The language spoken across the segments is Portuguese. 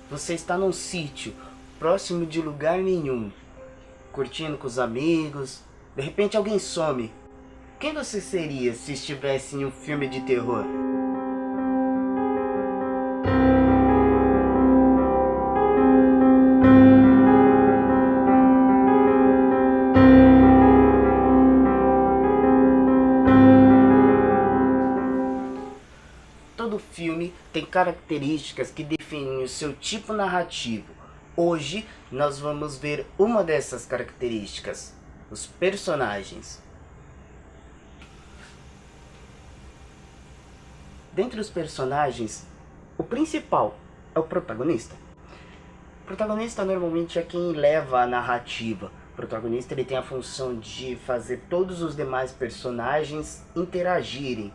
Você está num sítio, próximo de lugar nenhum, curtindo com os amigos. De repente alguém some. Quem você seria se estivesse em um filme de terror? Todo filme tem características que definem o seu tipo narrativo. Hoje nós vamos ver uma dessas características: os personagens. Dentre os personagens, o principal é o protagonista. O protagonista normalmente é quem leva a narrativa. O protagonista ele tem a função de fazer todos os demais personagens interagirem.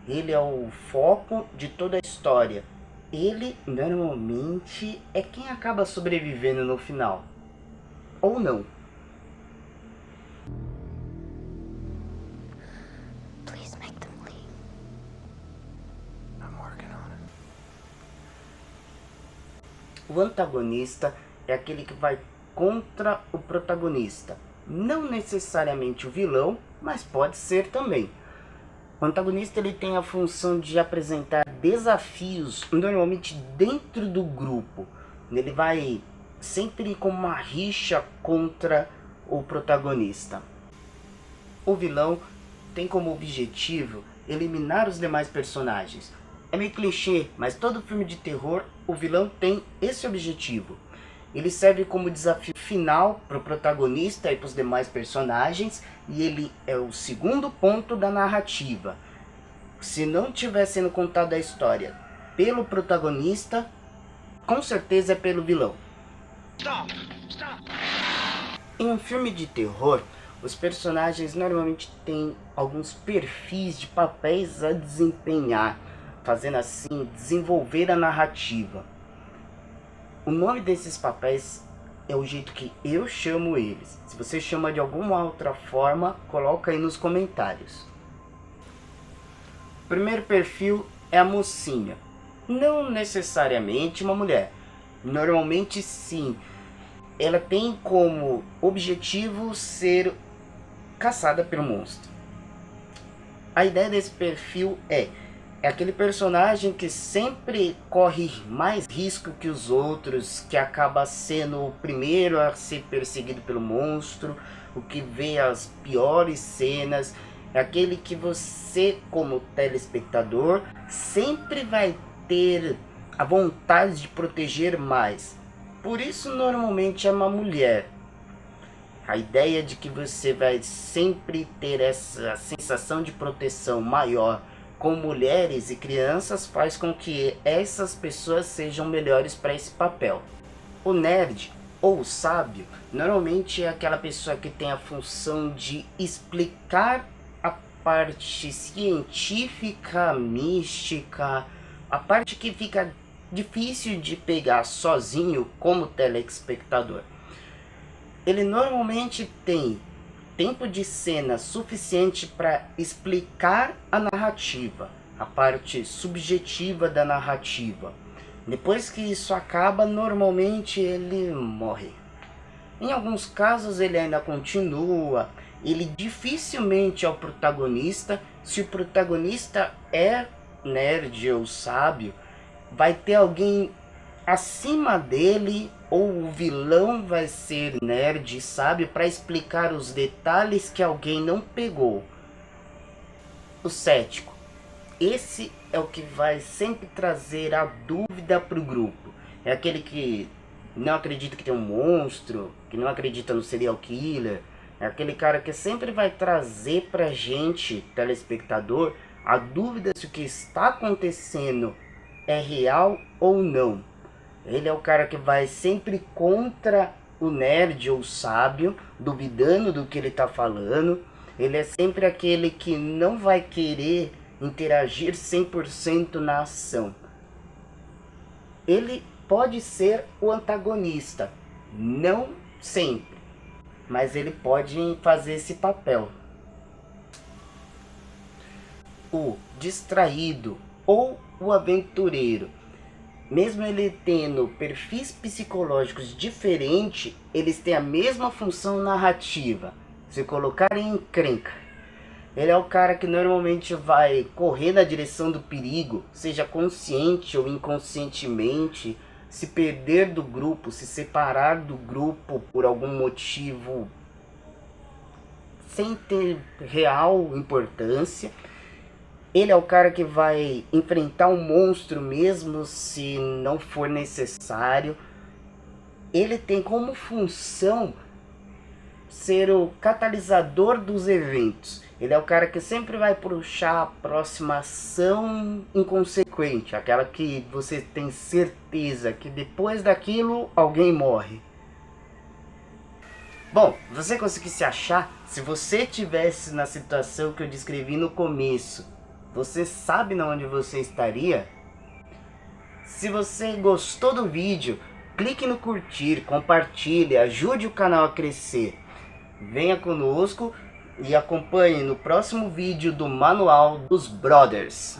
Ele é o foco de toda a história. Ele normalmente é quem acaba sobrevivendo no final. Ou não. Please make them leave. I'm working on it. O antagonista é aquele que vai contra o protagonista. Não necessariamente o vilão, mas pode ser também. O antagonista ele tem a função de apresentar desafios, normalmente dentro do grupo. Ele vai sempre com uma rixa contra o protagonista. O vilão tem como objetivo eliminar os demais personagens. É meio clichê, mas todo filme de terror, o vilão tem esse objetivo. Ele serve como desafio final para o protagonista e para os demais personagens, e ele é o segundo ponto da narrativa. Se não estiver sendo contada a história pelo protagonista, com certeza é pelo vilão. Stop! Stop! Em um filme de terror, os personagens normalmente têm alguns perfis de papéis a desempenhar, fazendo assim desenvolver a narrativa. O nome desses papéis é o jeito que eu chamo eles. Se você chama de alguma outra forma, coloca aí nos comentários. O primeiro perfil é a mocinha. Não necessariamente uma mulher. Normalmente sim. Ela tem como objetivo ser caçada pelo monstro. A ideia desse perfil é aquele personagem que sempre corre mais risco que os outros, que acaba sendo o primeiro a ser perseguido pelo monstro, o que vê as piores cenas. É aquele que você, como telespectador, sempre vai ter a vontade de proteger mais. Por isso normalmente é uma mulher. A ideia de que você vai sempre ter essa sensação de proteção maior com mulheres e crianças faz com que essas pessoas sejam melhores para esse papel. O nerd ou o sábio normalmente é aquela pessoa que tem a função de explicar a parte científica, mística, a parte que fica difícil de pegar sozinho como telespectador. Ele normalmente tem tempo de cena suficiente para explicar a narrativa, a parte subjetiva da narrativa. Depois que isso acaba, normalmente ele morre. Em alguns casos ele ainda continua, ele dificilmente é o protagonista. Se o protagonista é nerd ou sábio, vai ter alguém acima dele, ou o vilão vai ser nerd, sabe, para explicar os detalhes que alguém não pegou. O cético. Esse é o que vai sempre trazer a dúvida para o grupo. É aquele que não acredita que tem um monstro, que não acredita no serial killer. É aquele cara que sempre vai trazer pra gente, telespectador, a dúvida se o que está acontecendo é real ou não. Ele é o cara que vai sempre contra o nerd ou o sábio, duvidando do que ele está falando. Ele é sempre aquele que não vai querer interagir 100% na ação. Ele pode ser o antagonista, não sempre, mas ele pode fazer esse papel. O distraído ou o aventureiro mesmo ele tendo perfis psicológicos diferentes, eles têm a mesma função narrativa, se colocar em encrenca. Ele é o cara que normalmente vai correr na direção do perigo, seja consciente ou inconscientemente, se perder do grupo, se separar do grupo por algum motivo sem ter real importância. Ele é o cara que vai enfrentar um monstro mesmo se não for necessário. Ele tem como função ser o catalisador dos eventos. Ele é o cara que sempre vai puxar a próxima ação inconsequente, aquela que você tem certeza que depois daquilo alguém morre. Bom, você conseguir se achar? Se você tivesse na situação que eu descrevi no começo, você sabe na onde você estaria? Se você gostou do vídeo, clique no curtir, compartilhe, ajude o canal a crescer. Venha conosco e acompanhe no próximo vídeo do Manual dos Brothers.